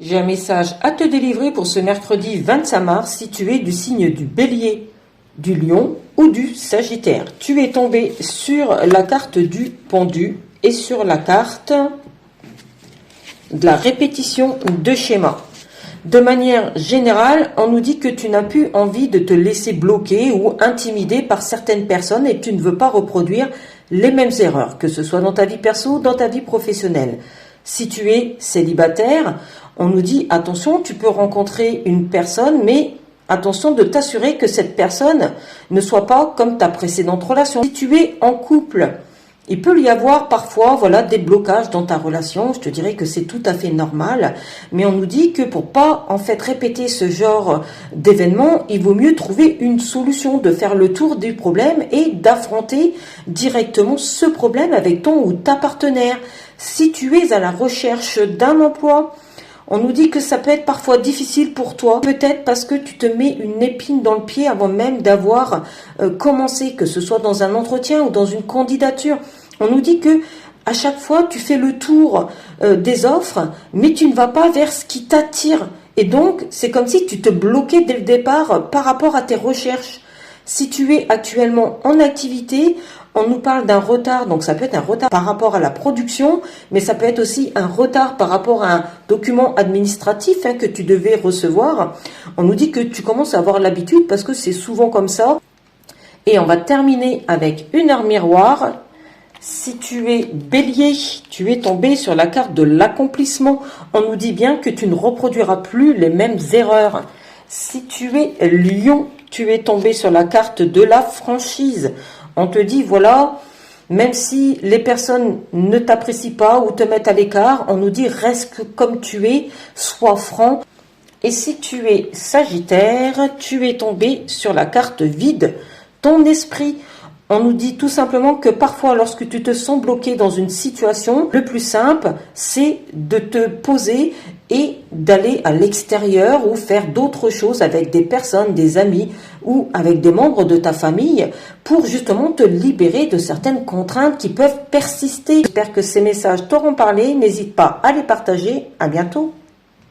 J'ai un message à te délivrer pour ce mercredi 25 mars si tu es du signe du Bélier, du Lion ou du Sagittaire. Tu es tombé sur la carte du pendu et sur la carte de la répétition de schéma. De manière générale, on nous dit que tu n'as plus envie de te laisser bloquer ou intimider par certaines personnes et tu ne veux pas reproduire les mêmes erreurs, que ce soit dans ta vie perso ou dans ta vie professionnelle. Si tu es célibataire, on nous dit attention, tu peux rencontrer une personne, mais attention de t'assurer que cette personne ne soit pas comme ta précédente relation. Si tu es en couple, il peut y avoir parfois des blocages dans ta relation. Je te dirais que c'est tout à fait normal, mais on nous dit que pour pas répéter ce genre d'événement, il vaut mieux trouver une solution, de faire le tour du problème et d'affronter directement ce problème avec ton ou ta partenaire. Si tu es à la recherche d'un emploi, on nous dit que ça peut être parfois difficile pour toi, peut-être parce que tu te mets une épine dans le pied avant même d'avoir commencé, que ce soit dans un entretien ou dans une candidature. On nous dit que à chaque fois, tu fais le tour des offres, mais tu ne vas pas vers ce qui t'attire. Et donc, c'est comme si tu te bloquais dès le départ par rapport à tes recherches. Si tu es actuellement en activité, on nous parle d'un retard, donc ça peut être un retard par rapport à la production, mais ça peut être aussi un retard par rapport à un document administratif que tu devais recevoir. On nous dit que tu commences à avoir l'habitude parce que c'est souvent comme ça. Et on va terminer avec une heure miroir. Si tu es Bélier, tu es tombé sur la carte de l'accomplissement. On nous dit bien que tu ne reproduiras plus les mêmes erreurs. Si tu es Lion, tu es tombé sur la carte de la franchise. On te dit, même si les personnes ne t'apprécient pas ou te mettent à l'écart, on nous dit, reste comme tu es, sois franc. Et si tu es Sagittaire, tu es tombé sur la carte vide, ton esprit. On nous dit tout simplement que parfois, lorsque tu te sens bloqué dans une situation, le plus simple, c'est de te poser et d'aller à l'extérieur ou faire d'autres choses avec des personnes, des amis ou avec des membres de ta famille pour justement te libérer de certaines contraintes qui peuvent persister. J'espère que ces messages t'auront parlé. N'hésite pas à les partager. À bientôt.